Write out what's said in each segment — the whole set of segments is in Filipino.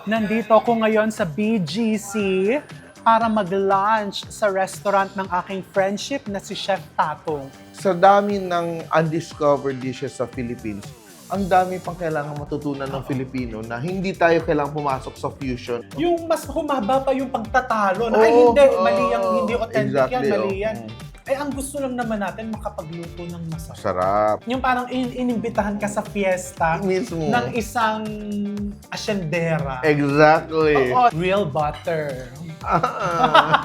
Nandito ako ngayon sa BGC para mag-lunch sa restaurant ng aking friendship na si Chef Tatong. Sa dami ng undiscovered dishes sa Philippines, ang dami pang kailangan matutunan ng Filipino na hindi tayo kailangang pumasok sa fusion. Yung mas humaba pa yung pagtatalo. Na, ay, Oo, hindi. Mali yan. Hindi authentic yan. exactly, Mali oo. yan. Ay, ang gusto lang naman natin makapagluto ng masarap. Sarap. Yung parang inimbitahan ka sa fiesta Mismo. ng isang asyendera. Exactly. Oo, real butter. Ah.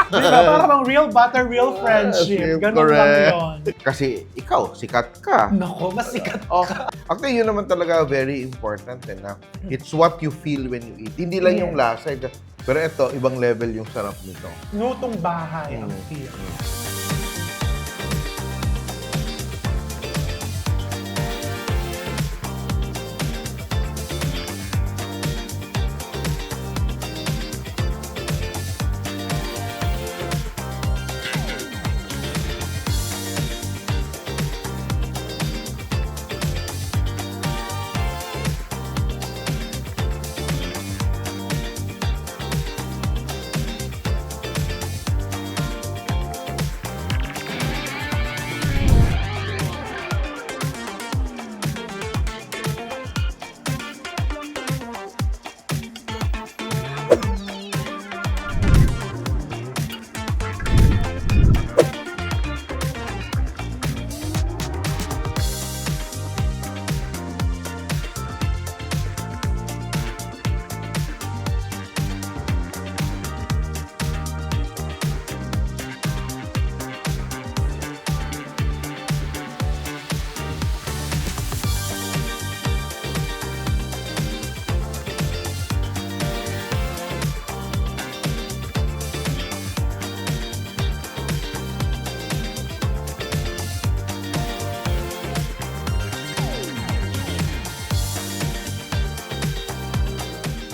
Diba? Parang real butter, real friendship. Ganun lang yun. Kasi ikaw, sikat ka. Nako, mas sikat Oh, actually, yun naman talaga very important na it's what you feel when you eat. Hindi lang yung lasa. Pero ito, ibang level yung sarap nito. lutong bahay ang feel.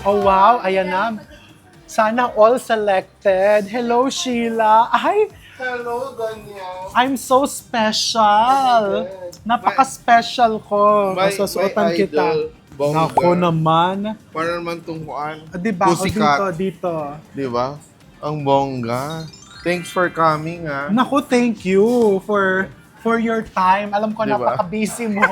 Oh wow, ayan na. Sana all selected. Hello, Sheila. Ay, Hello, Daniel. I'm so special. Napaka-special ko. Masusuotan kita. Nako naman. Para naman tungkuan. Di ba? O, dito. Di ba? Ang bongga. Thanks for coming, ha? Naku, thank you for your time. Alam ko, Di ba? napaka-busy mo.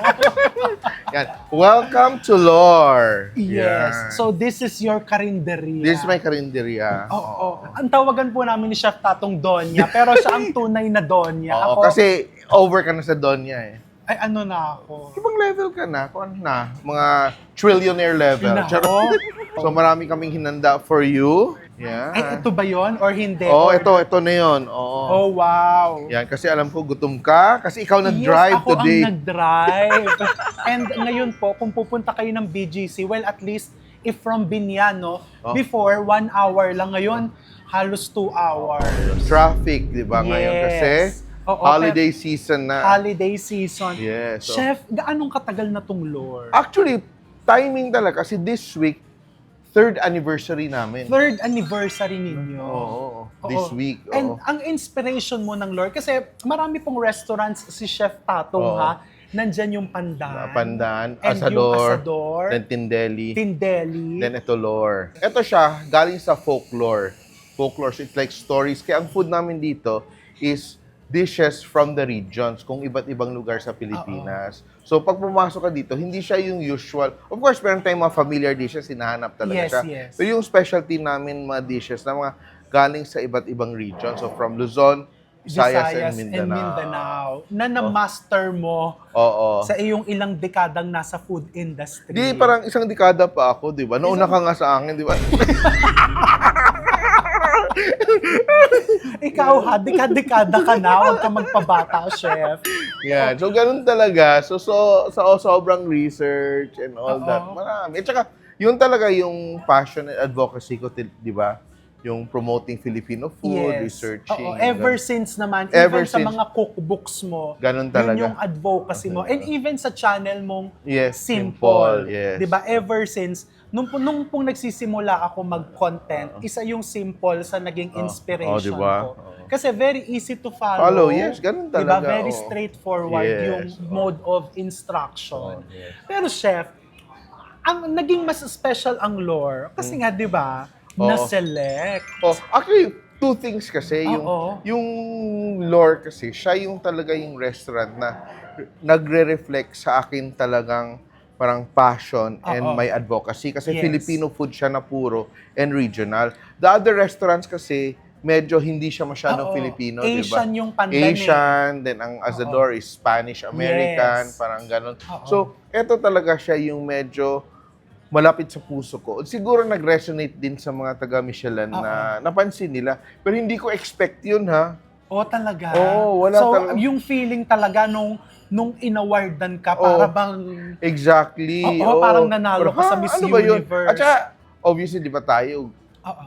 Yan. Welcome to Lore. Yes. So, this is your karinderya. This is my karinderya. Oo. Ang tawagan po namin ni Chef Tatong Donya, pero siya ang tunay na Donya. Oo, kasi over ka na sa Donya eh. Ay, ano na ako? Ibang level ka na. Kung ano na. Mga trillionaire level. Nako. Charot. So marami kaming hinanda for you. Yeah. Ay, ito ba yon or hindi? Oo, Or- ito na yun. Oo. Oh, wow. Yan, kasi alam ko gutom ka. Kasi ikaw nag-drive yes, ako today. ang nag-drive. And ngayon po, kung pupunta kayo ng BGC, well, at least, if from Biñano, Oh. before, 1 hour lang. Ngayon, halos 2 hours. Traffic, di ba ngayon? Yes. Kasi Oo, holiday season na. Holiday season. Yes. So, Chef, gaanong katagal na tong lore? actually, timing talaga. Kasi this week, 3rd anniversary namin. 3rd anniversary ninyo. Oo. Oo. This week. Oo. And ang inspiration mo ng lore, kasi marami pong restaurants si Chef Tatong Oo. ha, nandyan yung Pandan. Pandan, and Asador, yung Asador, then Tindeli, Tindeli. then ito Lore. Ito siya, galing sa folklore. Folklore, so it's like stories. Kaya ang food namin dito is dishes from the regions, kung iba't ibang lugar sa Pilipinas. So pag pumasok ka dito, hindi siya yung usual. Of course, meron tayong mga familiar dishes, hinahanap talaga Yes, siya. yes. Pero yung specialty namin, mga dishes na mga galing sa iba't ibang regions. So from Luzon, Visayas, and Mindanao. Na na-master mo Oo. sa iyong ilang dekadang nasa food industry. Di, parang isang dekada pa ako, di ba? Nauna ka nga sa akin, di ba? Ikaw ha, dekada ka na, huwag ka magpabata, chef. Yan. So, ganun talaga. So sobrang research and all Oo. that. Marami. At saka, yun talaga yung passion and advocacy ko, di ba? Yung promoting Filipino food, researching. Oo, ever since naman, Ever even sa since. mga cookbooks mo, Ganun talaga. yun yung advocacy mo. And even sa channel mong Yes, simple. yes. Di ba? Ever since, nung pong nagsisimula ako mag-content, isa yung simple sa naging inspiration diba? ko. Kasi very easy to follow. Follow, yes, ganun Di talaga. ba? Very oo. straightforward Yes, yung mode of instruction. yes. Pero chef, ang naging mas special ang lore kasi nga 'di ba, Oo. na-select. Oh, actually, two things kasi. Oo. Yung lore kasi, siya yung talaga yung restaurant na nagre-reflect sa akin talagang parang passion and Oo. my advocacy. Kasi Yes. Filipino food siya na puro and regional. The other restaurants kasi, medyo hindi siya masyadong Oo. Filipino, di ba? Asian yung pandan Asian, then ang Asador is Spanish-American, Yes. parang ganun. Oo. So, eto talaga siya yung medyo malapit sa puso ko. Siguro nag-resonate din sa mga taga-Michelin na napansin nila. Pero hindi ko expect yun, ha? Oh, talaga? Oo, wala so, talaga. yung feeling talaga nung inawardan ka, para bang, Exactly. Oo, parang nanalo ka sa Miss ano ba yun? Universe. At saka, obviously, di ba tayo, Oo.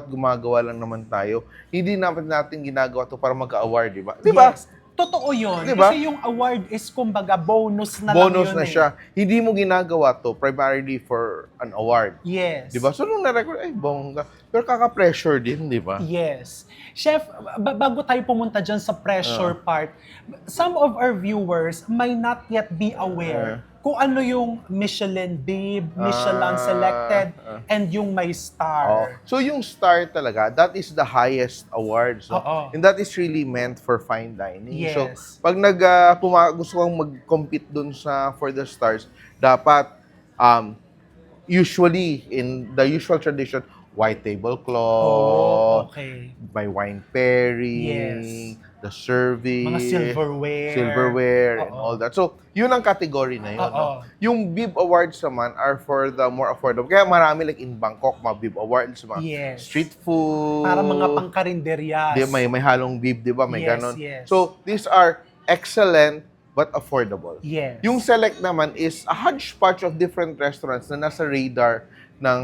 gumagawa lang naman tayo. Hindi natin ginagawa to para mag-award, di ba? Di ba? Yes. Totoo yun. Diba? Kasi yung award is kumbaga bonus na Bonus lang yun na siya. Hindi mo ginagawa to primarily for an award. Yes. Di ba? So, nung na-record, ay, bongga. Pero kaka-pressure din, di ba? Yes. Chef, bago tayo pumunta dyan sa pressure part, some of our viewers may not yet be aware kung ano yung Michelin Babe, Michelin Selected, and yung may star. So, yung star talaga, that is the highest award. So, Oo. and that is really meant for fine dining. So, Yes. pag gusto kong mag-compete dun for the stars, dapat, usually, in the usual tradition, white tablecloth, Okay. may wine pairing, the service, Mga silverware, and Oo. all that. So, yun ang category na yun. Oo. No? Yung Bib Awards naman are for the more affordable. Kaya marami like in Bangkok, mga Bib Awards, mga Yes. street food. Para mga pangkarinderyas. May halong bib, di ba? May Yes, ganon. yes. So, these are excellent but affordable. Yes. Yung select naman is a hodgepodge of different restaurants na nasa radar ng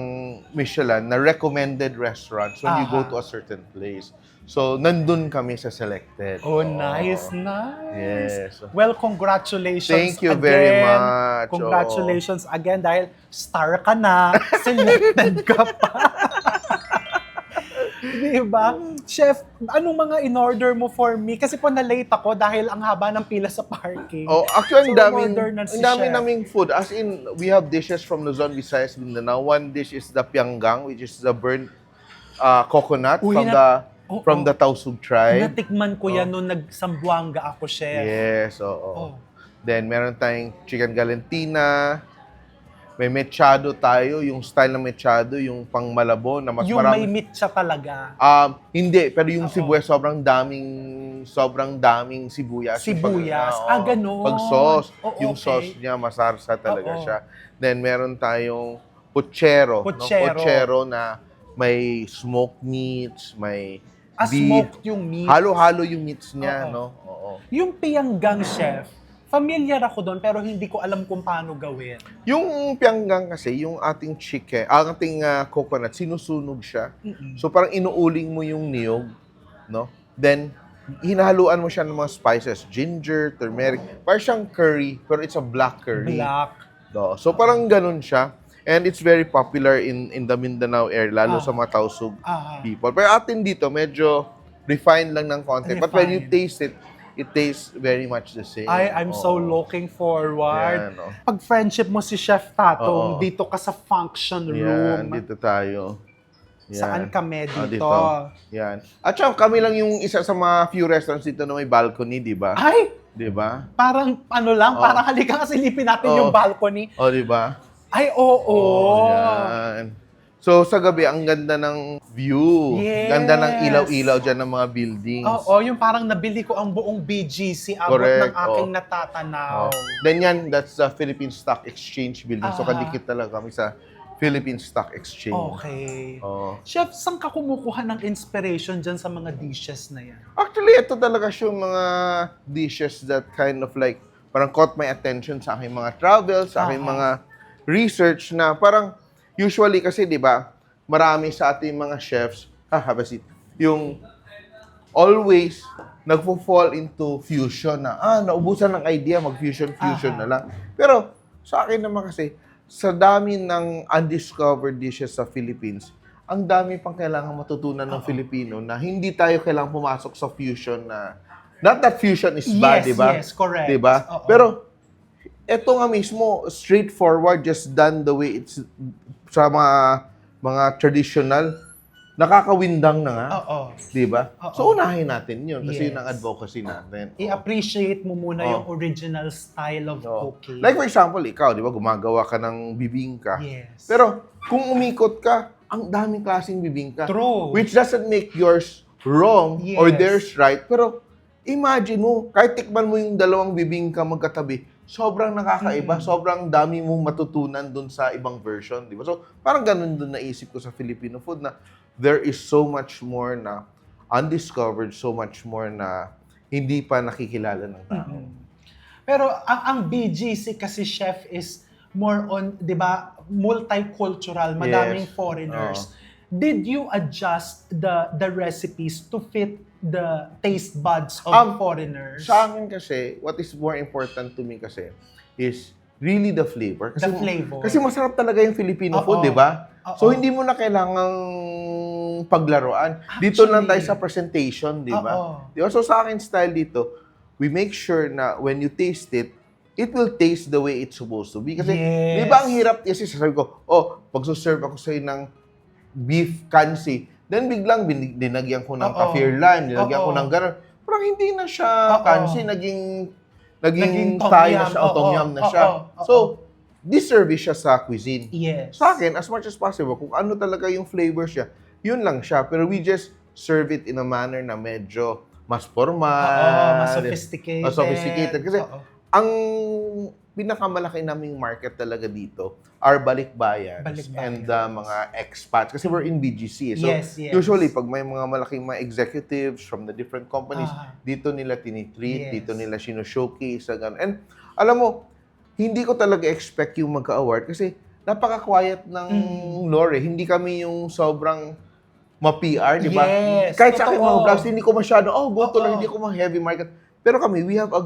Michelin na recommended restaurants when you go to a certain place. So, nandun kami sa selected. Oh, nice, nice. Yes. Well, congratulations Thank you again. very much. Congratulations again dahil star ka na, selected ka pa. Diba? Chef, anong mga in-order mo for me? Kasi po na-late ako dahil ang haba ng pila sa parking. Oh, actually, So, ang in-order na si dami Chef. naming food. As in, we have dishes from Luzon, Visayas, Mindanao. One dish is the pianggang, which is the burnt coconut Uy, from the Tausug tribe. Natikman ko yan nung nag-Sambuanga ako, Chef. Yes, oo. Oh. Then, meron tayong chicken galentina. May mechado tayo, yung style ng mechado, yung pang malabo na mas Yung marami. may meat siya talaga. Hindi, pero yung sibuyas sobrang daming sibuyas. Sibuyas. Ganon. Pag sauce, Oh, yung okay. sauce niya masarsa talaga Oo. siya. Then meron tayong puchero, Puchero. puchero na may smoked meats, may beef. Smoked yung meat. Halo-halo yung meats niya, Oo. no? Oo. Yung pianggang, Chef, familiar ako doon pero hindi ko alam kung paano gawin. Yung pianggang kasi, yung ating chicken, ang ating coconut, sinusunog siya. So parang inuuling mo yung niyog, no? Then, hinahaluan mo siya ng mga spices, ginger, turmeric. Parang siyang curry, pero it's a black curry. Black. No? So parang ganun siya. And it's very popular in the Mindanao area, lalo sa mga Tausug people. Pero atin dito, medyo refined lang ng konti. But when you Refined. taste it, it tastes very much the same. I'm so Oo. looking forward. Yan, no? Pag friendship mo si Chef Tatong, Oo. dito ka sa function Yan, room. dito tayo. Yan. Saan kami dito? Dito. Yan. At saka kami lang yung isa sa mga few restaurants dito na may balcony, di ba? Ay, Di ba? parang ano lang, parang halika nga silipin natin yung balcony. O, di ba? Ay, oo. Yan. So, sa gabi, ang ganda ng view. Yes. Ganda ng ilaw-ilaw dyan ng mga buildings. Oo, yung parang nabili ko ang buong BGC abot Correct, ng aking oo. natatanaw. Then yan, that's the Philippine Stock Exchange building. So, Ah. kadikit talaga kami sa Philippine Stock Exchange. Okay. Oo. Chef, saan ka kumukuha ng inspiration dyan sa mga dishes na yan? Actually, ito talaga yung mga dishes that kind of like, parang caught my attention sa aking mga travel, sa aking mga research na parang, usually kasi, di ba, marami sa ating mga chefs, have a seat, yung always nagpo-fall into fusion na, naubusan ng idea, mag-fusion na lang. Pero, sa akin naman kasi, sa dami ng undiscovered dishes sa Philippines, ang dami pang kailangan matutunan ng Filipino na hindi tayo kailangang pumasok sa fusion na, not that fusion is bad, Yes, di ba? yes, correct. Di ba? Oo. Pero, eto nga mismo, straightforward, just done the way it's sa mga traditional, nakakawindang na nga. Oo. Di ba? Oo. So, unahin natin yun kasi yun ang Yes. advocacy natin. I-appreciate mo muna Oo. yung original style of Oo. cooking. Like for example, ikaw, di ba, gumagawa ka ng bibingka. Yes. Pero, kung umikot ka, ang daming klaseng bibingka. True. Which doesn't make yours wrong or Yes. theirs right. Pero, imagine mo, kahit tikman mo yung dalawang bibingka magkatabi, sobrang nakakaiba, sobrang dami mong matutunan dun sa ibang version, di ba? So, parang ganun dun naisip ko sa Filipino food na there is so much more na undiscovered, so much more na hindi pa nakikilala ng tao. Pero ang BGC kasi, chef, is more on, di ba, multicultural, madaming Yes. foreigners. Did you adjust the recipes to fit the taste buds of foreigners? Sa akin kasi, what is more important to me kasi is really the flavor. Kasi, The flavor. Kasi masarap talaga yung Filipino Oo. food, di ba? Oo. So, hindi mo na kailangang paglaruan. Dito lang tayo sa presentation, di ba? Oo. Di ba? So, sa akin style dito, we make sure na when you taste it, it will taste the way it's supposed to be. Kasi, Yes. di ba ang hirap kasi sasabi ko, pag serve ako sa'yo ng beef kansi, then biglang dinagyan ko ng Oo. kaffir lime, dinagyan ko Oo. ng gano'n. Parang hindi na siya Oo. kansi, naging Naging tom Thai na yum. siya, o tom Oo. yum na Oo. siya. Oo. So, disservice siya sa cuisine. Yes. Sa akin, as much as possible, kung ano talaga yung flavor siya, yun lang siya. Pero we just serve it in a manner na medyo mas formal. Oo, mas sophisticated. Mas sophisticated. Kasi Oo. ang pinakamalaki naming market talaga dito are balikbayans Balikbayan. and mga expats. Kasi we're in BGC. So, Yes, yes. usually, pag may mga malaking mga executives from the different companies, Ah. dito nila tinitreat, Yes. dito nila sino-showcase. And alam mo, hindi ko talaga expect yung magka-award kasi napaka-quiet ng lore. Hindi kami yung sobrang ma-PR, di ba? Yes, Kahit sa akin mga totoo. vlogs, hindi ko masyado, go to lang, Oo. hindi ko ma-heavy market. Pero kami, we have a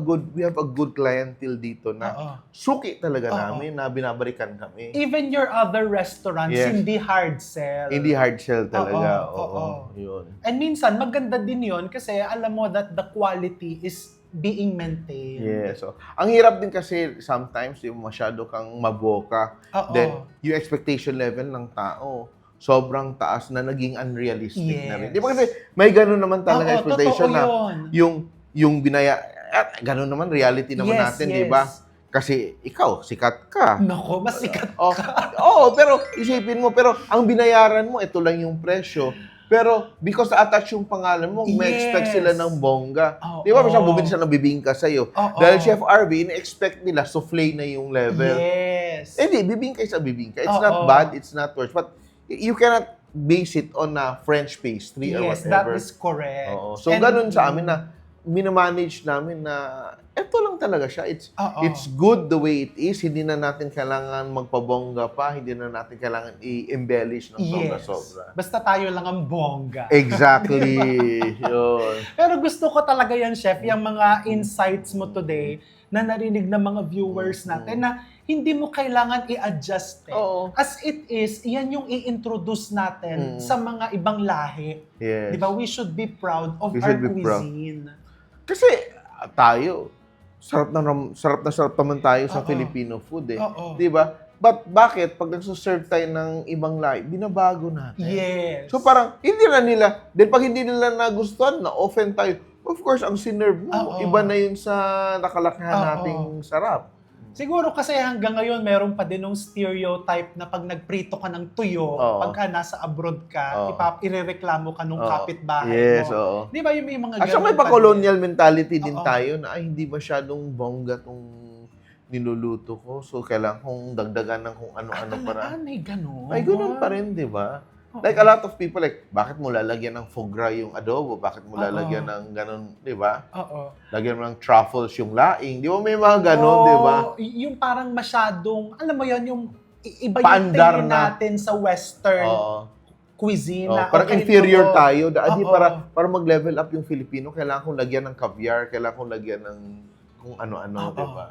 good clientele dito na Oo. suki talaga Oo. namin na binabalikan kami. Even your other restaurants, Yes. hindi hard sell. Hindi hard sell talaga. Oo, Oo, oo. yun. And minsan, maganda din yon kasi alam mo that the quality is being maintained. Yes. So, ang hirap din kasi sometimes yung masyado kang maboka. Oo. Then, yung expectation level ng tao sobrang taas na naging unrealistic na rin. Yes. Di ba kasi may ganun naman talaga Oo, expectation totoo na yun. yung ganun naman, reality naman Yes, natin, yes. di ba? Kasi ikaw, sikat ka. Nako, mas sikat Oh, pero isipin mo, pero ang binayaran mo, ito lang yung presyo. Pero because attach yung pangalan mo, may expect Yes. sila ng bongga. Oo. Di ba? Masya bumili siya ng bibingka sa'yo. Oo. Dahil Chef RV, in-expect nila, souffle na yung level. Yes. Eh di, bibingka is a bibingka. It's Oo. not bad, it's not worse. But you cannot base it on a French pastry or Yes, that whatever. is correct. Oo. So, ganun sa amin na minamanage namin na eto lang talaga siya. Oo. It's good the way it is. Hindi na natin kailangan magpabongga pa. Hindi na natin kailangan i-embellish ng Yes. sobra-sobra. Basta tayo lang ang bongga. Exactly. Yun. Pero gusto ko talaga yan, Chef, yung mga insights mo today na narinig ng mga viewers natin na hindi mo kailangan i-adjust eh. Oo. As it is, yan yung i-introduce natin sa mga ibang lahi. Yes. Di ba? We should be proud of We our should be proud. cuisine. Kasi tayo, sarap na sarap naman tayo sa Oo. Filipino food eh. Oo. Di ba? But bakit pag nagsuserve tayo ng ibang lahi, binabago natin? Yes. So parang, hindi na nila, then pag hindi nila nagustuhan, na-offend tayo, of course, ang sinerve mo, Oo. iba na yun sa nakalakihan Oo. nating sarap. Siguro kasi hanggang ngayon meron pa din nung stereotype na pag nagprito ka ng tuyo, Oo. pagka nasa abroad ka, Oo. irereklamo ka nung Oo. kapitbahay Yes, mo. oo. Di ba yung may mga At saka may ganun pa pa-colonial mentality din Oo. tayo na, ay, hindi masyadong bongga tong niluluto ko. So, kailangan kong dagdagan ng kung ano-ano din? para. May ganun. Ay, ganun pa rin, di ba? Oo. Like a lot of people, like, bakit mo lalagyan ng foie gras yung adobo? Bakit mo Oo. lalagyan ng ganun, di ba? Oo. Lagyan mo ng truffles yung laing. Di ba may mga ganun, di ba? Oo, yung parang masyadong, alam mo yon yung iba yung Paandar tingin na. natin sa western Oo. cuisine. Oh, na, parang okay, inferior oo. tayo. Adi, Oo. para mag-level up yung Filipino, kailangan kong lagyan ng caviar, kailangan kong lagyan ng kung ano-ano, Oo. di ba?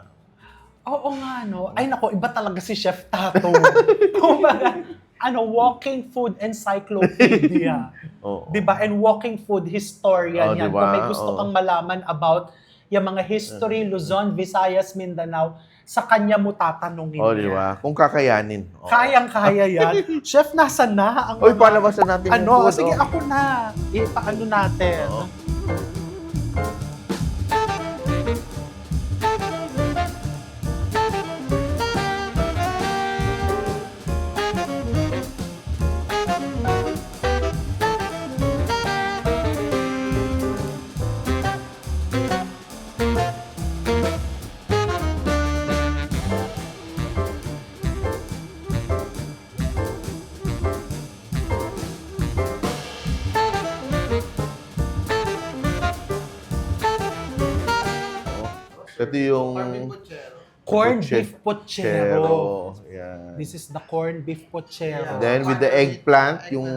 Oo nga, no? Ay, nako, iba talaga si Chef Tato. Kumbaga, walking food encyclopedia. Oo. Diba? And walking food historian Oh, yan. diba? Kung may gusto Oo. kang malaman about yung mga history, Luzon, Visayas, Mindanao, sa kanya mo tatanungin O, yan. di ba? Kung kakayanin. Oo. Kayang-kaya yan. Chef, nasa na ang Uy, palabasan natin yung ano, food. sige, oh. ako na. Ipaano natin. Oo. Ito yung Corned beef pochero. Yan. This is the corned beef pochero. Then with the eggplant, yung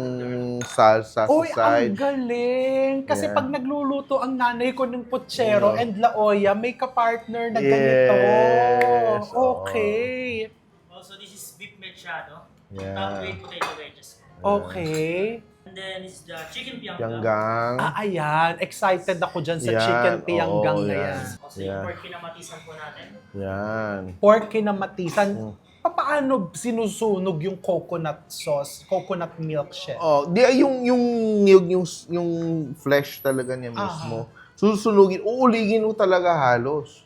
salsa Uy, sa ang side. galing! Kasi Yeah. pag nagluluto ang nanay ko ng pochero Yeah. and laoya, may kapartner na ganito. Yes, oo. Okay. Also, this is beef mechado. Yeah. Top grade potato wedges. Okay. And then this is the chicken pianggang. Pianggang. Ayan. Excited ako dyan sa Yan, chicken pianggang oo, na yan. yan. Also, Yeah. yung pork kinamatisan po natin. Yan. Pork kinamatisan. Mm. Paano sinusunog yung coconut sauce, coconut milk, chef? Oh, di yung niyog, yung flesh talaga niya mismo. Susunugin, uuligin mo talaga halos.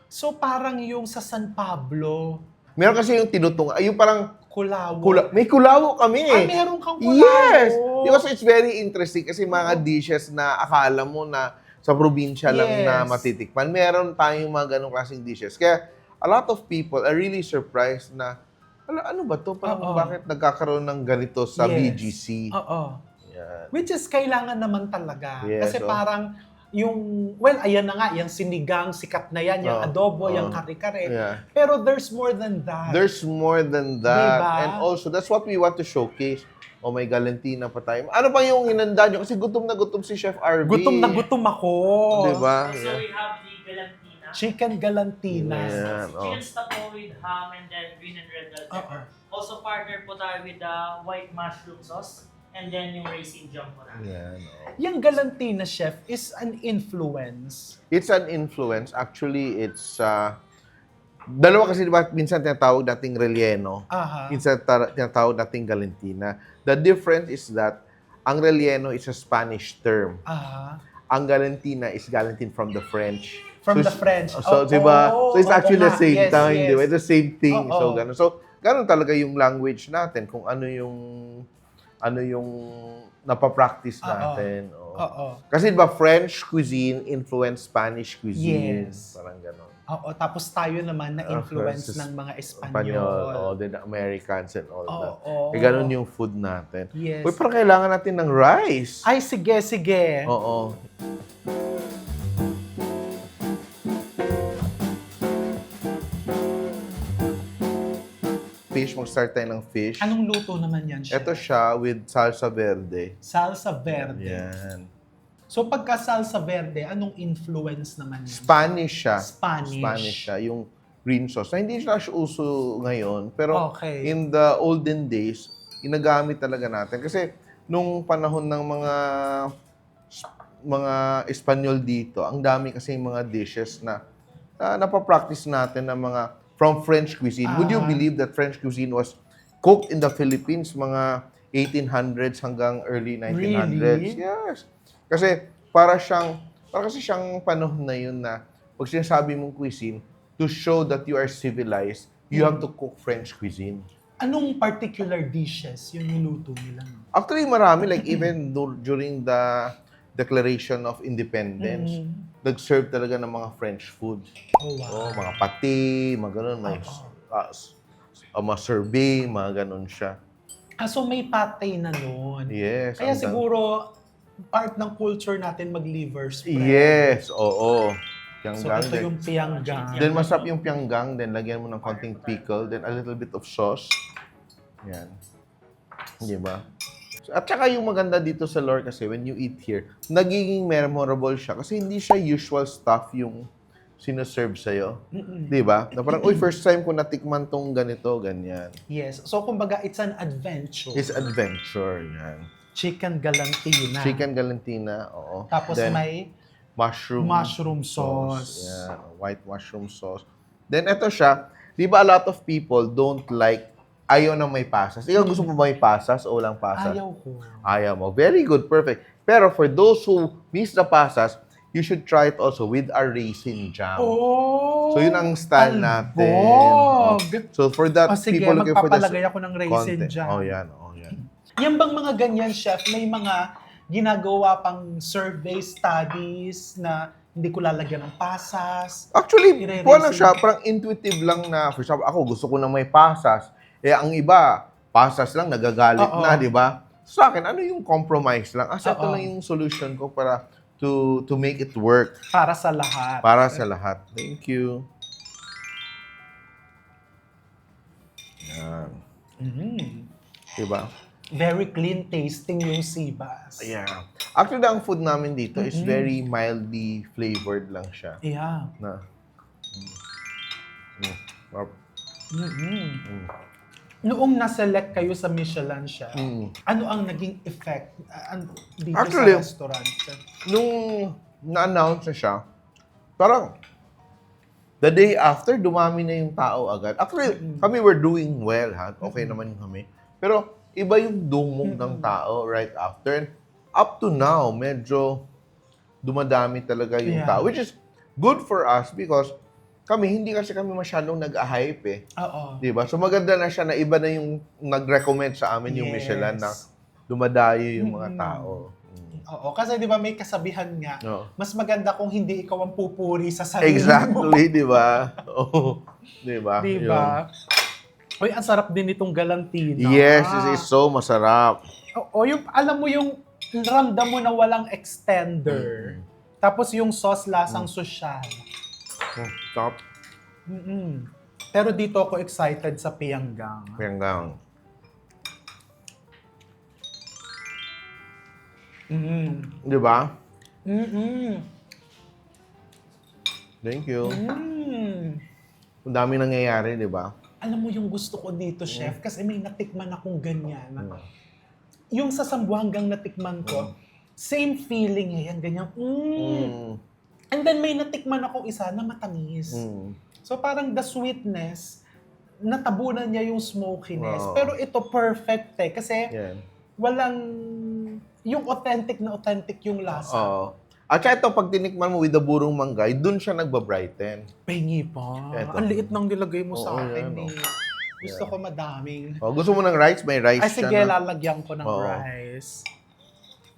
So parang yung sa San Pablo, Meron kasi yung tinutong, ay yung parang kulawo. may kulawo kami eh. Meron kang kulawo. Yes! Because it's very interesting kasi mga dishes na akala mo na sa probinsya lang na Yes. matitikman. Meron tayong mga ganong klaseng dishes. Kaya a lot of people are really surprised na, ano ba to? Parang Oo. bakit nagkakaroon ng ganito sa Yes. BGC? Oo. Yan. Which is kailangan naman talaga. Yes, Kasi oh. parang ayan na nga, yung sinigang, sikat na yan, yung Oh, adobo, oh. yung kare-kare. Yeah. Pero there's more than that. There's more than that. Diba? And also, that's what we want to showcase. Oh, may Galantina pa tayo. Ano pa yung inanda nyo? Kasi gutom na gutom si Chef RV. Gutom na gutom ako. Diba? Also, we have the galantina. Chicken galantina. Yeah. So, chicken stock po with ham and then green and red bell pepper. Also, partner po tayo with the white mushroom sauce. And then yung raisin jam po natin. Yan, oh. Yung galantina, chef, is an influence. It's an influence. Actually, it's... dalawa kasi, diba, minsan tinatawag nating relleno. Aha. Minsan tinatawag nating Galantina. The difference is that ang relleno is a Spanish term. Aha. Ang Galantina is Galantine from the French. From So, the French. So, diba? So, it's actually the same Yes, time, yes. diba? It's the same thing. Oo. So, ganun. So, ganun talaga yung language natin, kung ano yung napapractice natin. Oo. Oo. Kasi diba, French cuisine influenced Spanish cuisine. Yes. Parang ganun. Oo. Tapos tayo naman na influence Influences ng mga Espanyol, Espanyol. then Americans and all that. Oo. Ganun yung food natin. Yes. Uy, parang kailangan natin ng rice. Ay, sige, sige. Oo. Fish, mag-start tayo ng fish. Anong luto naman yan, chef? Ito siya with salsa verde. Salsa verde. Yan. So pagka salsa verde, anong influence naman yan? Spanish siya. Spanish. siya, yung green sauce. Na hindi siya uso ngayon, pero Okay. in the olden days, ginagamit talaga natin. Kasi nung panahon ng mga Espanyol dito, ang dami kasi mga dishes na napapractice natin ng mga from French cuisine. Would you believe that French cuisine was cooked in the Philippines mga 1800s hanggang early 1900s? Really? Yes. Kasi para kasi siyang panahon na yun na pag sinasabi mong cuisine, to show that you are civilized, you have to cook French cuisine. Anong particular dishes yung niluto nila? Actually, marami. Like, even during the Declaration of Independence, nag-serve talaga ng mga French food. Oh, wow. Oh, mga pati, mga ganun. May mga sorbet, mga ganun siya. So may patay na nun. Yes. Kaya ang siguro, part ng culture natin mag-liver spread. Yes, oo. So Pianggang. ito yung pianggang. Then masarap yung pianggang, then lagyan mo ng konting pickle, then a little bit of sauce. Yan. Di ba? At saka yung maganda dito sa Lore kasi when you eat here, nagiging memorable siya kasi hindi siya usual stuff yung sinaserve sa'yo. Di ba? Na parang, uy, first time ko natikman tong ganito, ganyan. Yes. So kumbaga, it's an adventure. It's adventure, yan. Chicken galantina. Chicken Galantina, oo. Tapos Then, may Mushroom sauce. Yeah, white mushroom sauce. Then ito siya, di ba a lot of people don't like, ayaw na may pasas. Ikaw gusto mo ba may pasas o walang pasas? Ayaw ko. Ayaw mo. Very good, perfect. Pero for those who miss the pasas, you should try it also with a raisin jam. Oh! So yun ang style natin. Albog! So for that, Sige, people looking for the magpapalagay ako ng raisin content. jam. Oh, yan. Oh, yan. Yan bang mga ganyan, chef, may mga ginagawa pang survey studies na hindi ko lalagyan ng pasas? Actually, I-re-raisin. kung ano siya, parang intuitive lang na, for example, ako gusto ko na may pasas. Eh, ang iba, pasas lang, nagagalit Oo. na, di ba? Sa akin, ano yung compromise lang? Ito Oo. lang yung solution ko para to make it work Para sa lahat. para sa lahat. Thank you. Yan. Mhm. Diba? Very clean tasting yung sibas. Yeah. Actually, ang food namin dito is very mildly flavored lang siya. Yeah. Na. Sarap. Noong na-select kayo sa Michelin siya, Mm. ano ang naging effect dito Actually, sa restaurant? Nung na-announce na siya, parang the day after, dumami na yung tao agad. Actually, kami were doing well, ha? Okay naman yung kami. Pero, iba yung dumog ng tao right after. And up to now, medyo dumadami talaga yung Yeah. tao. Which is good for us because hindi kasi kami masyadong nag-hype eh. Oo. Diba? So maganda na siya na iba na yung nag-recommend sa amin yung Yes. Michelin na dumadayo yung mga tao. Oo, kasi di ba may kasabihan nga, No. mas maganda kung hindi ikaw ang pupuri sa sarili mo. Exactly, di ba? Oo. Di ba? Di ba? Uy, ang sarap din itong galantina. Yes, this is so masarap. Oo, yung, alam mo yung ramdam mo na walang extender. Tapos yung sauce lasang sosyal. Top. Pero dito ako excited sa pianggang. Piyanggang. Di ba? Thank you. Ang dami nangyayari, di ba? Alam mo yung gusto ko dito, chef, kasi may natikman akong ganyan. Yung sa Sambuangang natikman ko, same feeling eh, yan, ganyan. And then may natikman akong isa na matamis. So parang the sweetness, natabunan niya yung smokiness. Oo. Pero ito perfect eh, kasi Yan. walang, yung authentic na authentic yung lasa. Oo. At saka ito, pag tinikman mo with the burong manggay, dun siya nagbabrighten. Pengi pa. Eto. Ang liit nang nilagay mo sa Oo, akin yan, eh. Gusto ko madaming. Oh, gusto mo ng rice? May rice Ay, siya sige, na. lalagyan ko ng Oo. rice.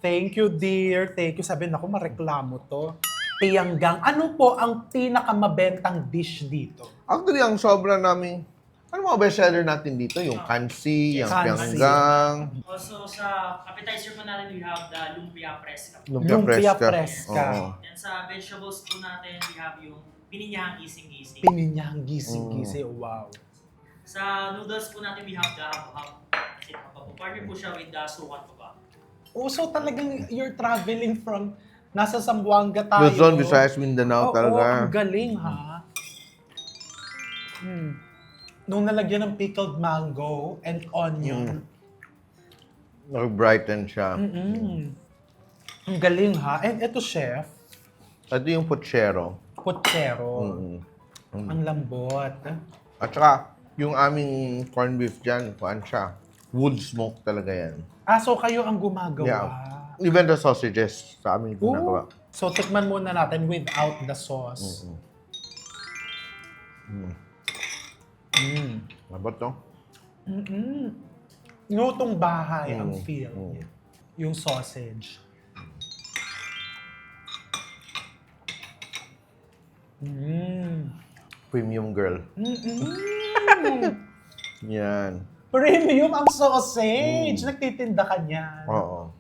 Thank you, dear. Thank you. Sabi na ako, mareklamo to. Pianggang. Ano po ang pinakamabentang dish dito? Actually, ang sobra naming, ano mga bestseller natin dito? Yung kansi, yung Kansi. pianggang, Also, sa appetizer po natin, we have the lumpia fresca. lumpia Lumpia fresca. fresca. Oo. And sa vegetables po natin, we have yung pininyahang gising-gising. Pininyang gising-gising. Wow. Sa noodles po natin, we have the hap-hap. Kasi partner po siya with the sukat po ba? Oh, so talagang you're traveling from nasa Zamboanga tayo. Luzon, Visayas, Mindanao Oo, talaga. ang galing ha. Nung nalagyan ng pickled mango and onion. Nag-brighten siya. Ang galing ha. And ito, chef, Ito yung pochero. pochero. Ang lambot. At saka, yung aming corned beef dyan, kuhaan siya. Wood smoke talaga yan. Ah, so kayo ang gumagawa. Yeah. Even the sausages sa aming Ooh. ginagawa. So tikman muna natin without the sauce. Ano ba to? Lutong bahay ang feel niya. Yung sausage. Premium girl. Yan. Premium ang sausage. Nagtitinda ka niyan. Oo.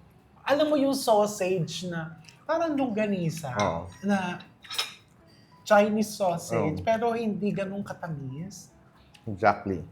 Alam mo yung sausage na parang longganisa Oo. na Chinese sausage Oo. pero hindi ganun katamis. Exactly.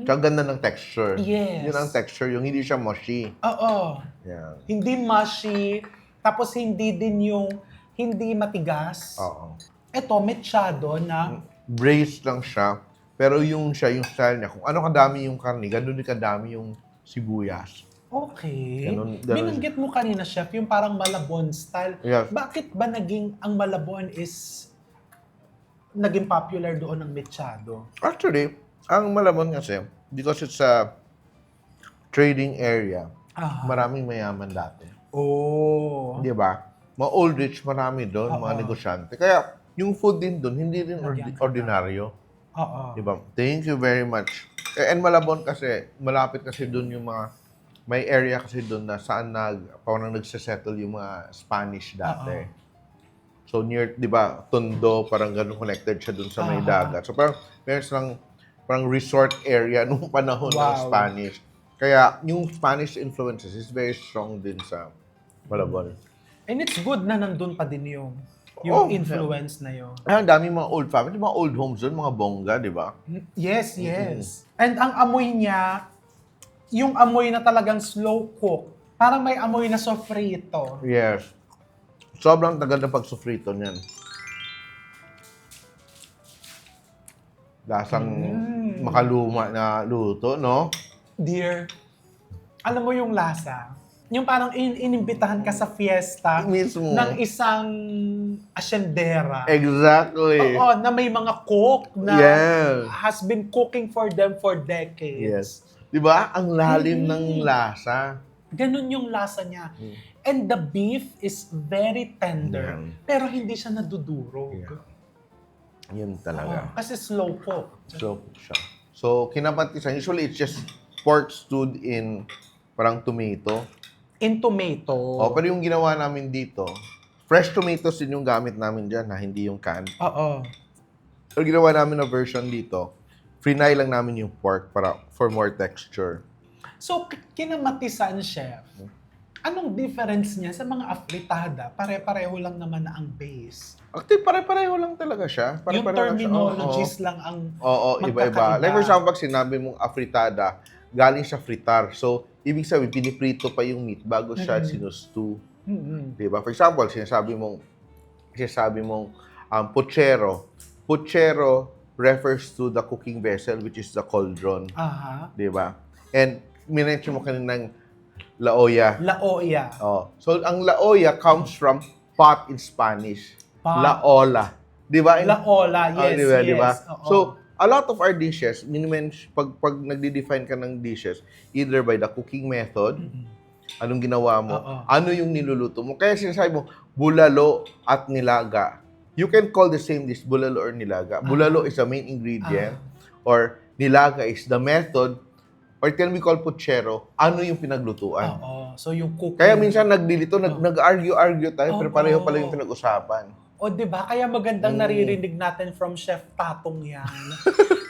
Tsaka ganda ng texture. Yes. Yun ang texture, yung hindi siya mushy. Oo. Yan. Hindi mushy, tapos hindi din yung hindi matigas. Oo. Ito, mechado na Braised lang siya, pero yung style niya, kung ano kadami yung karne, ganun din kadami yung sibuyas. Okay. Ganun Binanggit mo kanina, chef, yung parang Malabon style. Yes. Bakit ba ang Malabon is naging popular doon ng mechado? Actually, ang Malabon kasi, because it's a trading area, maraming mayaman dati. Oh. Di ba? Mga old rich, marami doon, mga negosyante. Kaya, yung food din doon, hindi rin ordinaryo. Oo. Di ba? Thank you very much. And Malabon kasi, malapit kasi doon yung mga, may area kasi doon na saan parang nagsasettle yung mga Spanish dati. So near, di ba, Tondo, parang ganun connected siya doon sa may dagat. So parang, meron silang parang resort area nung panahon ng Spanish. Kaya yung Spanish influences is very strong din sa Malabon. And it's good na nandun pa din yung influence na yun. Ay, ang dami mga old family, mga old homes doon, mga bongga, di ba? Yes, yes. And ang amoy niya, yung amoy na talagang slow cook. Parang may amoy na sofrito. Yes. Sobrang tagal ng pagsufrito niyan. Lasang makaluma na luto, no? Dear, alam mo yung lasa? Yung parang inimbitahan ka sa fiesta Mismo. ng isang asyendera. Exactly. Oo, na may mga cook na Yes. has been cooking for them for decades. Yes. Di ba? Ang lalim ng lasa. Ganun yung lasa niya. And the beef is very tender, pero hindi siya nadudurog. Yun talaga. Kasi slow cook. So, siya. So, kinapatisan. Usually, it's just pork stewed in parang tomato. In tomato. Pero yung ginawa namin dito, fresh tomatoes din yung gamit namin dyan, na hindi yung canned. Oo. Pero ginawa namin na version dito, frinay lang namin yung pork for more texture. So, kinamatisan, chef. Anong difference niya sa mga afritada? Pare-pareho lang naman na ang base. Actually, pare-pareho lang talaga siya. Yung terminologies lang ang iba-iba. magkakaiba. Like for example, pag sinabi mong afritada, galing siya fritar. So, ibig sabihin, piniprito pa yung meat bago siya sinustew. Diba? For example, sinasabi mong puchero. Puchero refers to the cooking vessel, which is the cauldron. Aha. Diba? And minention mo kaninang laoya. Laoya. So, ang laoya comes from pot in Spanish. Pot. Laola. Diba? Laola, yes, diba, yes. diba? Oo. So, a lot of our dishes, pag nagde-define ka ng dishes, either by the cooking method, anong ginawa mo, ano yung niluluto mo. Kaya sinasabi mo, bulalo at nilaga. You can call the same dish bulalo or nilaga. Bulalo is the main ingredient, or nilaga is the method, or can we call puchero, ano yung pinaglutuan. Oo. So, yung cooking. Kaya minsan nag-argue tayo, pero pareho pala yung pinag-usapan. O, di ba? Kaya magandang naririnig natin from Chef Tatong yan.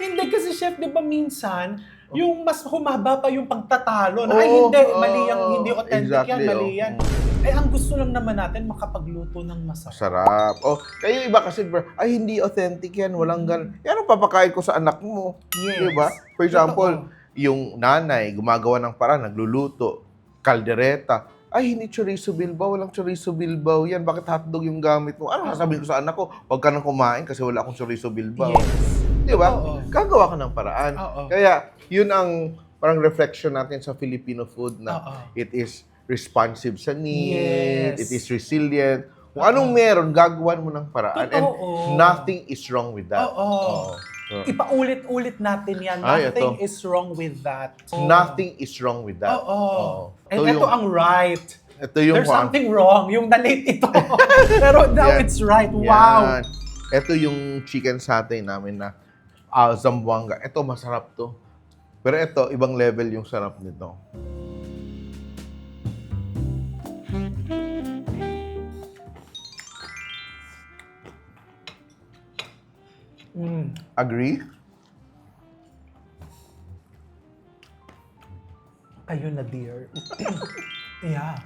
Hindi kasi, Chef, di ba minsan, yung mas humaba pa yung pagtatalo. Na, ay, hindi, mali yan, hindi authentic yan, mali yan. Eh, ang gusto lang naman natin, makapagluto ng masarap. Sarap. Kayo iba kasi, ay, hindi authentic yan, walang gan. Yan ang papakain ko sa anak mo. Yes. Diba? For example, yung nanay, gumagawa ng paraan, nagluluto, kaldereta. Ay, hindi chorizo bilbao, walang chorizo bilbao yan. Bakit hotdog yung gamit mo? Ano sasabihin ko sa anak ko? Huwag ka nang kumain kasi wala akong chorizo bilbao. Yes. Di ba? Gagawa ka ng paraan. Kaya, yun ang parang reflection natin sa Filipino food na it is responsive sa need, it is resilient. Kung anong meron, gagawan mo ng paraan. And nothing is wrong with that. Ipaulit-ulit natin yan. Ay, Nothing ito. is wrong with that. Nothing is wrong with that. And So, ito ang right. Ito yung There's something wrong. Yung na-late ito. Pero now it's right. Wow. Yan. Ito yung chicken satay namin na Zamboanga. Ito, masarap to. Pero ito, ibang level yung sarap nito. Agree? Kayo na, dear. Yeah.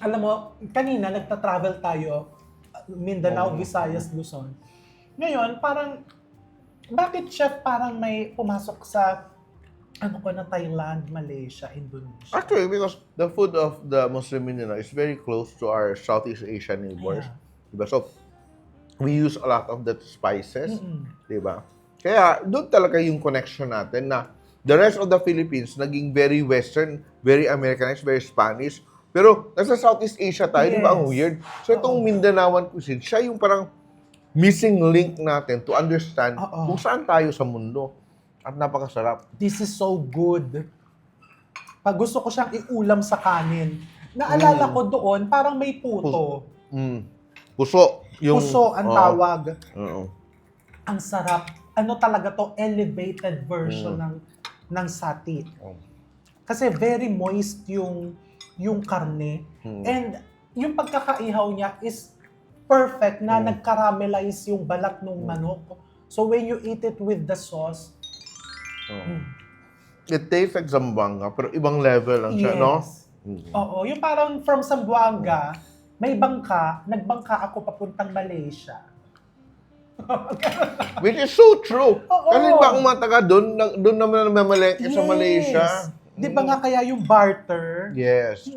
Alam mo, kanina nagta-travel tayo, Mindanao, Visayas, Luzon. Ngayon, parang, bakit, chef, parang may pumasok sa, na Thailand, Malaysia, Indonesia? Actually, because the food of the Muslim Mindanao is very close to our Southeast Asian neighbors. Diba? So, we use a lot of the spices. Diba? Kaya, doon talaga yung connection natin na The rest of the Philippines, naging very Western, very Americanized, very Spanish. Pero nasa Southeast Asia tayo, di ba? Ang Yes. weird. So itong Mindanaoan cuisine, siya yung parang missing link natin to understand Oo. kung saan tayo sa mundo. At napakasarap. This is so good. Pag gusto ko siyang iulam sa kanin, naalala ko doon, parang may puto. Puso. Puso ang tawag. Oo. Ang sarap. Ano talaga to? Elevated version ng sati. Kasi very moist yung karne. And yung pagkakaihaw niya is perfect na nag-caramelize yung balat ng manok. So when you eat it with the sauce, It tastes like Zamboanga, pero ibang level lang siya, no? Oo, yung parang from Zamboanga, may bangka, nagbangka ako papuntang Malaysia. Which is so true. Oo. Kasi ba kung mga taga doon naman namamalengke sa Malaysia. Di ba nga kaya yung barter? Yes.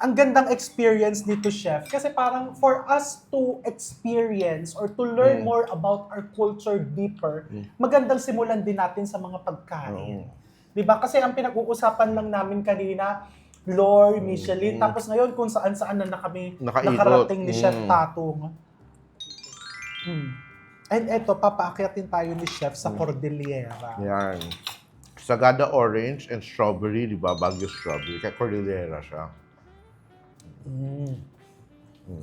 Ang gandang experience nito, Chef. Kasi parang for us to experience or to learn more about our culture deeper, magandang simulan din natin sa mga pagkain. Di ba? Kasi ang pinag-uusapan lang namin kanina, lore, Michelin, tapos ngayon kung saan-saan na kami Nakaikot. nakarating ni Chef Tatong. And eto, papaakyatin tayo ni Chef sa Cordillera. Yan. Sagada orange and strawberry, di ba? Baguio strawberry. Kaya Cordillera siya.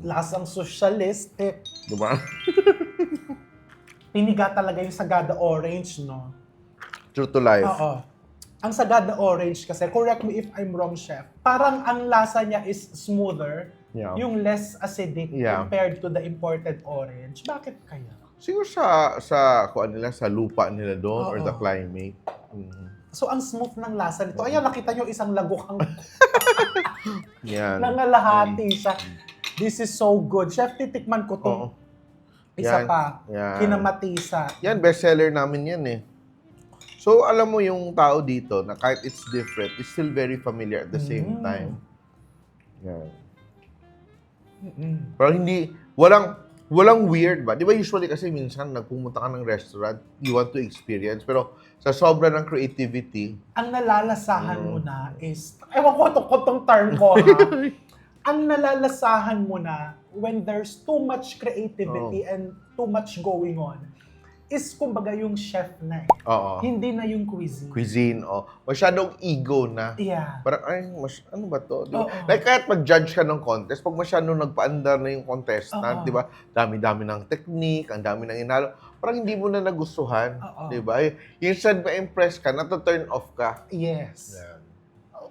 Lasang socialistic. Di ba? Piniga talaga yung Sagada Orange, no? True to life. Oo. Ang Sagada Orange kasi, correct me if I'm wrong, Chef, parang ang lasa niya is smoother, Yeah. yung less acidic Yeah. compared to the imported orange. Bakit kaya? Siguro kuan nila, sa lupa nila doon or the climate. So, ang smooth ng lasa nito. Ayan, nakita nyo isang lagukang Yan. nangalahati siya. This is so good. Chef, titikman ko to. Oo. Isa Yan. pa. Yan. Kinamatisa. Yan, bestseller namin yan eh. So, alam mo yung tao dito na kahit it's different, it's still very familiar at the same time. Yan. Pero walang weird ba? Di ba usually kasi minsan nagpumunta ka ng restaurant, you want to experience, pero sa sobra ng creativity, Ang nalalasahan mo na is, ewan ko itong term ko ha, ang nalalasahan mo na when there's too much creativity and too much going on, is kumbaga yung chef na eh. oo, Hindi na yung cuisine. cuisine, masyadong ego na. Yeah. Parang, ano ba to? Di ba? Oo. Like, kahit mag-judge ka ng contest, pag masyadong nagpaandar na yung contestant, Oo. di ba? Dami-dami ng technique, ang dami ng inalo. Parang hindi mo na nagustuhan, Oo. di ba? Instead ma-impress ka, na-turn off ka. Yes.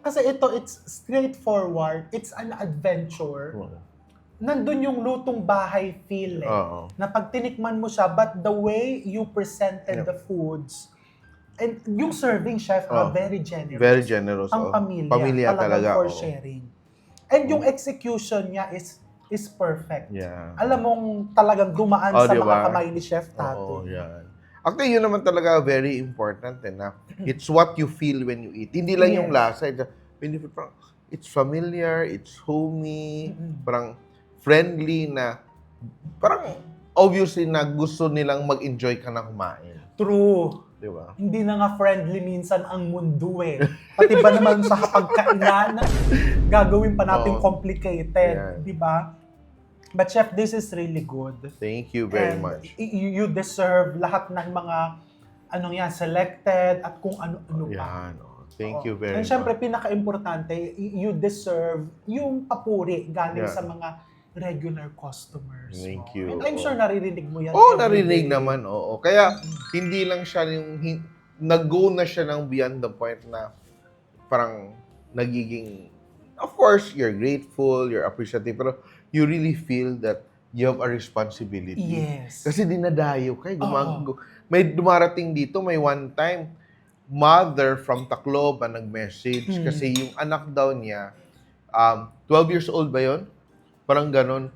Kasi ito, it's straightforward. It's an adventure. Nandun yung lutong bahay feel eh. Oo. Na pag tinikman mo siya, but the way you presented the foods, and yung serving, chef, very generous. Very generous. Ang oh. pamilya, talagang for oo. sharing. And yung execution niya is perfect. Yeah. Alam mong talagang dumaan sa diba? mga kamay ni Chef Oo, Tato. yan. Actually, yun naman talaga very important na it's what you feel when you eat. Hindi lang yung lasa. It's familiar, it's homey, parang friendly na, parang obviously na gusto nilang mag-enjoy ka na kumain. True. Di ba? Hindi na nga friendly minsan ang mundo eh. Pati ba naman sa kapagkainan, gagawin pa natin complicated, Yan. di ba? But Chef, this is really good. Thank you very And much. You deserve lahat ng mga selected at kung ano-ano pa. Yan. Thank you very And much. syempre, pinaka-importante, you deserve yung papuri galing sa mga regular customers. Thank no? you. And I'm sure naririnig mo yan. Oo, every narinig day. naman, oo. Kaya, hindi lang siya yung, nag-go na siya ng beyond the point na parang nagiging, of course, you're grateful, you're appreciative, pero you really feel that you have a responsibility. Yes. Kasi dinadayo kayo. May dumarating dito, may one time, mother from Tacloban nag-message kasi yung anak daw niya, 12 years old ba yon? Parang ganon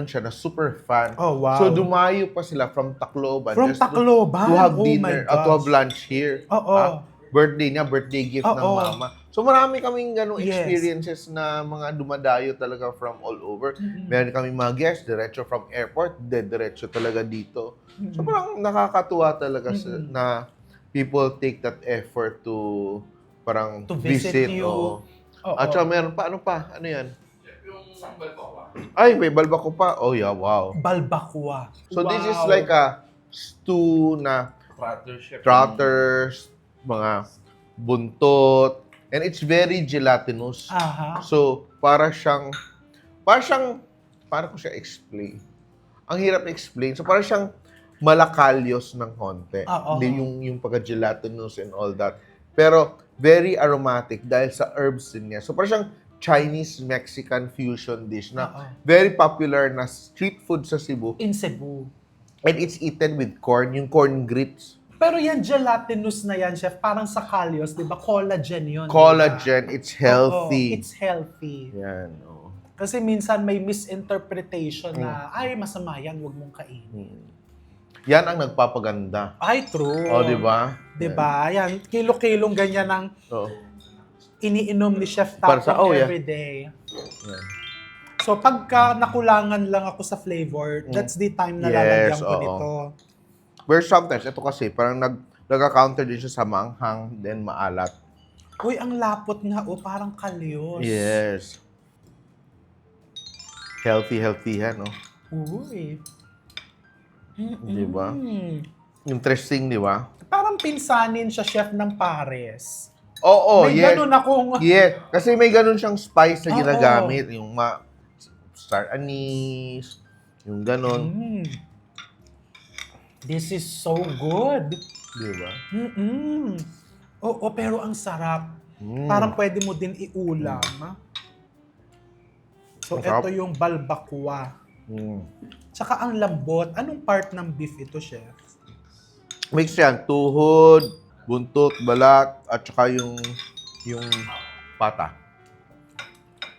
siya na super fan. Oh, wow. So dumayo pa sila from Tacloban. From just Tacloban? To have Oh dinner, my to have gosh. lunch here. Oo. Birthday niya, birthday gift ng Oo. mama. So marami kaming ganong Yes. experiences na mga dumadayo talaga from all over. Meron kaming mga guests, diretso from airport, diretso talaga dito. So parang nakakatuwa talaga na people take that effort to parang To visit you. oo. Oo. At saka meron pa, ano pa? Ano yan? Yung balbakwa. Ay, may balbakwa pa. Oh, yeah, wow. Balbakwa. So this is Wow. like a stew na trotters, mga buntot, and it's very gelatinous. Aha. So, para ko siya explain. Ang hirap explain. So, para siyang malakalyos ng konti. Oo. Hindi yung pagka-gelatinous and all that. Pero, very aromatic dahil sa herbs din niya. So, para siyang Chinese-Mexican fusion dish na Oo. very popular na street food sa Cebu. In Cebu. And it's eaten with corn, yung corn grits. Pero yan, gelatinous na yan, chef. Parang sa kalyos, di ba? Collagen yun. Collagen, it's Diba? healthy. Oo, it's healthy. Yan, oh. Kasi minsan may misinterpretation na, ay, masama yan, huwag mong kainin. Yan ang nagpapaganda. Ay, true. Oh, di ba? Di ba? Yan, kilo-kilong ganyan ang Oh. iniinom ni Chef Para sa- Taco yeah. every day. Yan. So, pagka nakulangan lang ako sa flavor, that's the time na lalagyan ko oo. nito. Where sometimes, ito kasi, parang nag-counter din siya sa maanghang, then maalat. Uy, ang lapot nga, oh, parang kalyos. Yes. Healthy yan, no? Uy. Di ba? Mm. Interesting, di ba? Parang pinsanin siya, chef, ng Pares. Oo, May yes. ganun akong... Yes. Kasi may ganun siyang spice na Oo. ginagamit. Yung star anise, yung ganun. Mm. This is so good. Di ba? Mm-mm. Oo, pero ang sarap. Mm. Parang pwede mo din iulam. So, Masarap. ito yung balbakwa. Mm. Tsaka ang lambot. Anong part ng beef ito, chef? Mix yan. Tuhod, buntot, balat, at saka yung pata.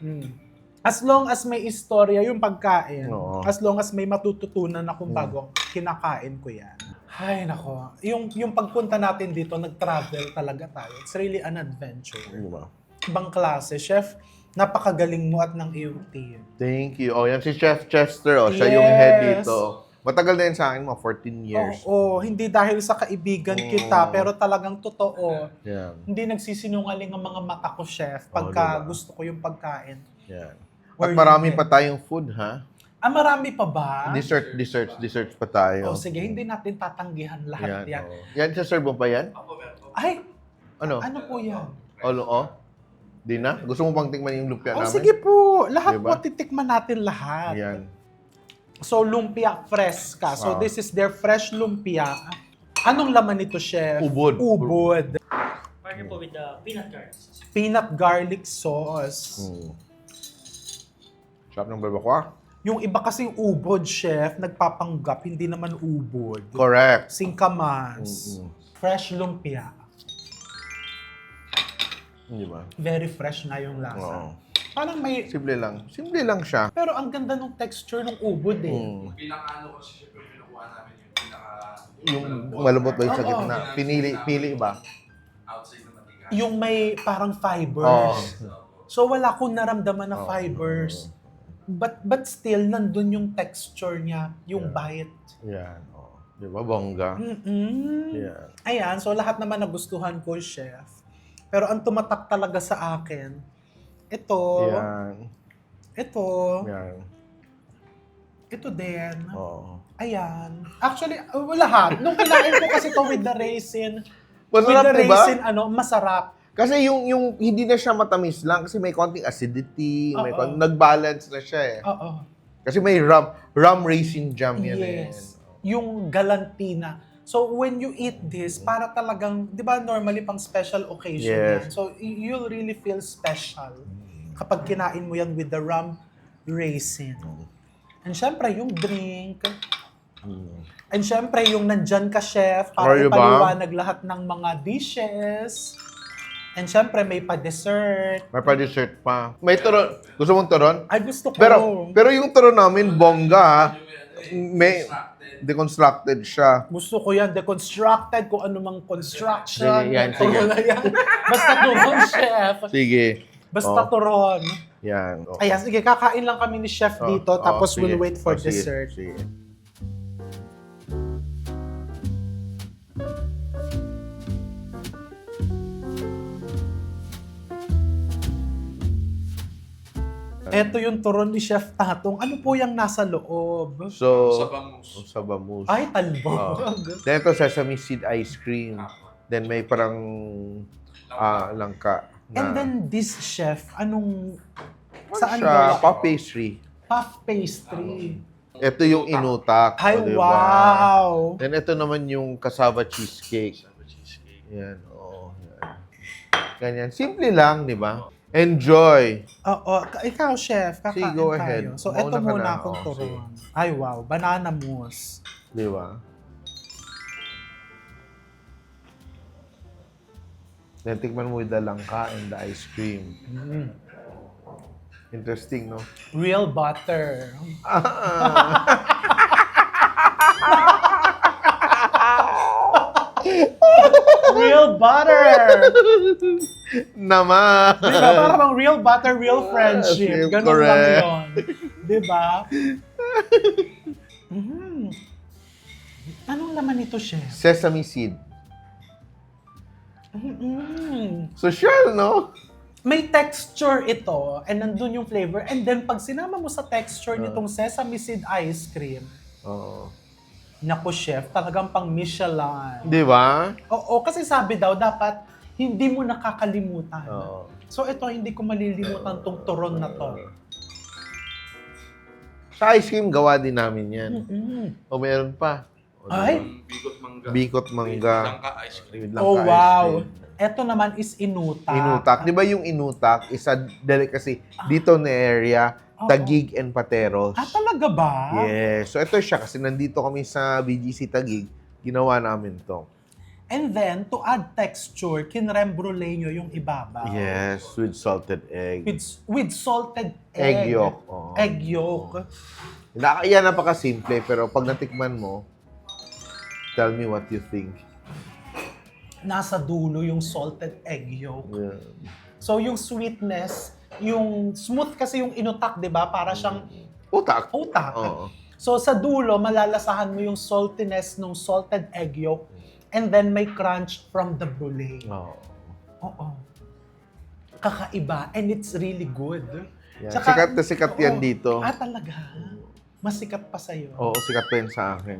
Mm. As long as may istorya yung pagkain, Oo. as long as may matututunan akong bago, kinakain ko yan. Ay, nako. Yung pagpunta natin dito, nag-travel talaga tayo. It's really an adventure. Di ba? Ibang klase. Chef, napakagaling mo at ng iyong team. Thank you. Oh, yan si Chef Chester. Oh, siya yung head Yes. dito. Matagal na yan sa akin, mga 14 years. Oo, hindi dahil sa kaibigan kita, pero talagang totoo. Yan. Hindi nagsisinungaling ang mga mata ko, chef, pagka diba? gusto ko yung pagkain. Yan. Or At marami yun pa tayong food, ha? Ah, marami pa ba? Desserts pa tayo. O sige, hindi natin tatanggihan lahat yan. oh. Yan, serve mo pa yan? Ay, Ano? ano po yan? Oh? Di na? Gusto mo pang tingnan yung lumpia Oh, namin? sige po. Lahat Diba? po, titikman natin lahat. Yan. So, lumpia fresca. So, Ah. this is their fresh lumpia. Anong laman nito, chef? Ubod. Ubod. Partner po with the peanut curds. Peanut garlic sauce. Sarap ng balbakwa. Yung iba kasing ubod, chef, nagpapanggap, hindi naman ubod. Correct. Singkamas. Fresh lumpia. Di ba? Very fresh na yung lasa. Oo. Parang may... Simple lang siya. Pero ang ganda ng texture ng ubod eh. Pinaka-ano kasi siya yung pinukuha namin Yung malambot ba yung sa Oo. gitna? Pili ba? outside na matigas. Yung may parang Oo. fibers. So wala akong naramdaman na fibers. But still, nandun yung texture niya, yung bite. Yan. Oh. Di ba? Bongga. Mm-mm. Yan. Ayan, so lahat naman nagustuhan ko, chef. Pero ang tumatak talaga sa akin, ito, Yan. Yan. ito din. Oo. Ayan. Actually, lahat. Nung kinain ko kasi to with the raisin, Masarap, di ba? masarap. Kasi yung hindi na siya matamis lang kasi may konting acidity, may Oo. konting nag-balance na siya eh. Oo. Kasi may rum raisin jam yan Yes. Yung galantina. So, when you eat this, para talagang, di ba normally pang special occasion Yes. yan. So, you'll really feel special kapag kinain mo yan with the rum raisin. And syempre, yung drink. And syempre, yung nandyan ka, chef, para Ayun ba? ipaliwanag lahat ng mga dishes. And syempre, may pa-dessert. May pa-dessert pa. May turon. Gusto mong turon? Ay, gusto ko. Pero yung turon namin, bongga ha. May deconstructed siya. Gusto ko yan, deconstructed, kung ano mang construction. Sige, yan, Turon sige. na yan. Basta turon, chef. Sige. Basta Oh. turon. Yan. Oh. Ayan, sige, kakain lang kami ni chef Oh, dito, oh, tapos sige. we'll wait for Oh, sige, dessert. Sige. eto yung turon ni Chef Tatong. Ano po yung nasa loob? So, Sa bangus. sa bangus. Ay, talbog. Then ito, sesame seed ice cream. Then may parang langka. And then this chef, anong... Saan siya? ba? Puff pastry. Puff pastry. Ito yung inutak. Ay, o, diba? wow! Then ito naman yung cassava cheesecake. Cheesecake. Yan, oo. Yan. Ganyan. Simple lang, di ba? Enjoy! Oo, ikaw chef, kakain Sige, go tayo. ahead. So, Mauna eto ka muna na. akong Oo, turon. Ay, wow. Banana mousse. Di ba? Then tikman mo with the langka and the ice cream. Interesting, no? Real butter. Real butter! Naman! Diba? Parang real butter, real friendship. Ganun Correct. lang yun. Diba? Mhm. Anong laman ito, chef? Sesame seed. Social, no? May texture ito, and nandun yung flavor. And then, pag sinama mo sa texture nitong sesame seed ice cream, Oo. naku, chef, talagang pang Michelin. Di ba? Oo, kasi sabi daw, dapat hindi mo nakakalimutan. Oo. So ito, hindi ko malilimutan tong turon na to. Sa ice cream, gawa din namin yan. Mm-mm. O meron pa. O, diba? Ay! Bikot mangga. Bikot mangga. Langka ice cream. With langka Oh, ice wow. cream. Ito naman is inutak. Inutak. Di ba yung inutak is a delicacy dito na area, Oo. Taguig and Pateros. Ah, talaga ba? Yes. So ito siya kasi nandito kami sa BGC Taguig, ginawa namin to. And then, to add texture, kinreme brulee nyo yung ibabaw. Yes, with salted egg. With salted Egg egg. yolk. Oo. Egg yolk. Yan napaka-simple, pero pag natikman mo, tell me what you think. Nasa dulo yung salted egg yolk. Yeah. So, yung sweetness, yung smooth kasi yung inutak, di ba? Para siyang Utak. utak. Oo. So, sa dulo, malalasahan mo yung saltiness ng salted egg yolk. And then, may crunch from the brulee. Oo. Oo. Kakaiba. And it's really good. Yan. Tsaka- Sikat na sikat yan Oo. dito. Ah, talaga? Mas sikat pa sa'yo. Oo, sikat pa yan sa akin.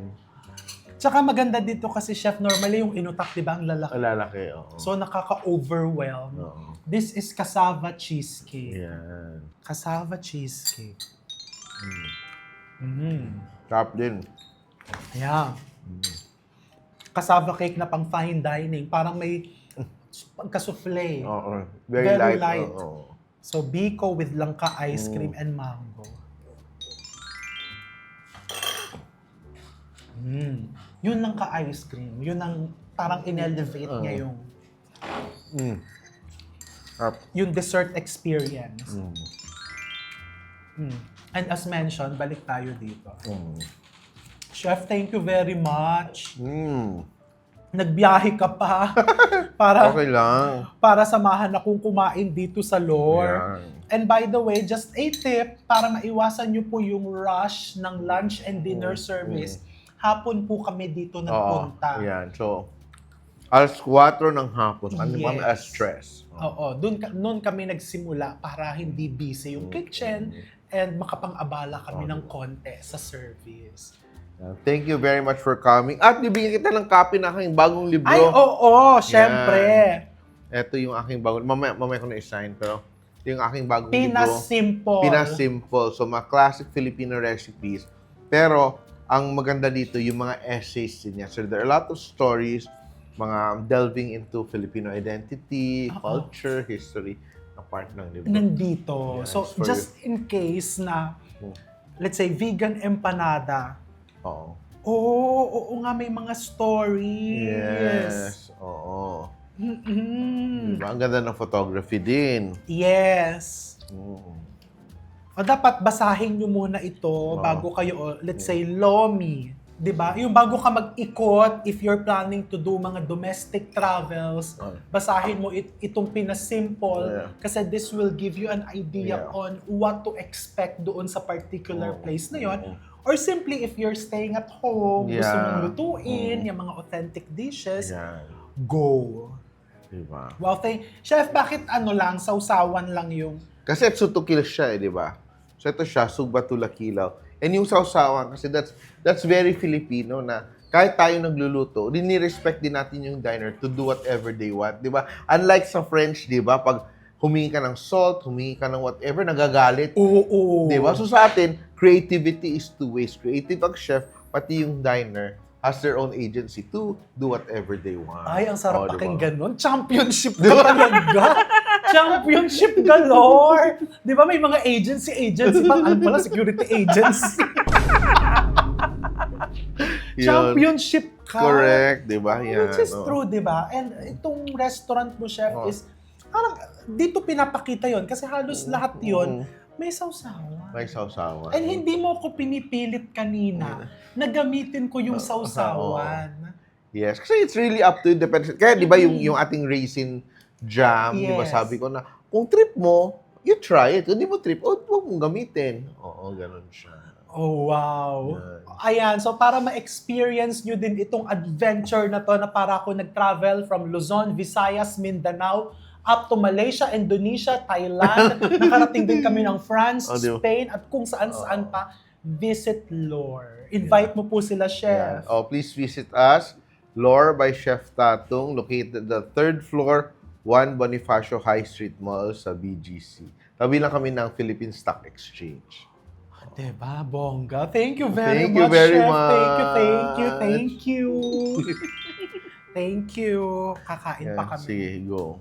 Tsaka maganda dito kasi, chef, normally yung inutak, di ba, ang lalaki. Lalaki, oo. So, nakaka-overwhelm. Oo. This is cassava cheesecake. Yan. Cassava cheesecake. Mm. Sarap din. Ayan. Cassava cake na pang fine dining. Parang may pagka-souffle. Oo. Very Very light. light. Oo. So, biko with langka ice cream and mango. Yun langka ice cream. Yun ang parang in-elevate niya yung Sarap. yung dessert experience. And as mentioned, balik tayo dito. Chef, thank you very much. Nagbiyahe ka pa para Okay lang. para samahan akong kumain dito sa Lore. Yan. And by the way, just a tip para maiwasan niyo po yung rush ng lunch and dinner service. Hapon po kami dito nagpunta. Yan. So, alas 4 ng hapon. Ano ba? Yes. Alas stress. Oo, doon kami nagsimula para hindi busy yung kitchen and makapang-abala kami ng konti sa service. Thank you very much for coming. At bibigyan kita ng copy ng aking bagong libro. Ay, oo, syempre. Ito yung aking bagong, mamaya ko na i-sign, pero ito yung aking bagong Pinas libro. Simple. Pinas Simple. So, mga classic Filipino recipes. Pero, ang maganda dito, yung mga essays niya. So, there are a lot of stories, mga delving into Filipino identity, culture, history, na part ng libro. Nandito. Yes, So, for just in case na, let's say, vegan empanada, Oo. oo nga, may mga stories. Yes. Oo. Mm-mm. Diba? Ang ganda ng photography din. Yes. Mm. O dapat basahin nyo muna ito bago kayo, let's say, Lomi. 'Di ba? Yung bago ka mag-ikot, if you're planning to do mga domestic travels, basahin mo itong Pinas Simple kasi this will give you an idea on what to expect doon sa particular place na yon. Or simply, if you're staying at home, gusto mong lutuin, yung mga authentic dishes, Yan. go. Diba? Wow, Chef, bakit lang, sausawan lang yung... Kasi Tsutukil siya di ba? So ito siya, sugba tulakilaw. And yung sausawan, kasi that's very Filipino na kahit tayo nagluluto, respect din natin yung diner to do whatever they want, di ba? Unlike sa French, di ba? Pag humingi ka ng salt, humingi ka ng whatever, nagagalit. Oo. Di ba? So sa atin, creativity is two ways. Creative ang chef, pati yung diner has their own agency to do whatever they want. Ay, ang sarap diba? pakinggan nun. Championship ka talaga. Championship galore. Di ba may mga agency pang alam pala, security agency. Yun. Championship ka. Correct, di ba? Yan, Which is no? true, di ba? And itong restaurant mo, chef, Oh. is parang dito pinapakita yon kasi halos lahat yon may sausawan. May sausawan. And hindi mo ko pinipilit kanina na gamitin ko yung sausawan. Yes, kasi it's really up to you. Depends. Kaya di ba yung ating raisin jam, di ba Yes. sabi ko na, kung trip mo, you try it. Kung di mo trip, huwag mong gamitin. Oo, ganun siya. Oh, wow. Yan. Ayan, so para ma-experience nyo din itong adventure na to na para ako nag-travel from Luzon, Visayas, Mindanao, up to Malaysia, Indonesia, Thailand. Nakarating din kami ng France, Oh, di ba? Spain, at kung saan-saan pa. Visit Lore. Invite mo po sila, Yeah. chef. Oh, please visit us. Lore by Chef Tatong, located the 3rd floor, 1 Bonifacio High Street Mall sa BGC. Tabi lang kami ng Philippine Stock Exchange. Diba, bongga? Thank you very Thank you much, very chef. much. Thank you. Thank you. Kakain pa Yeah, kami. sige, go.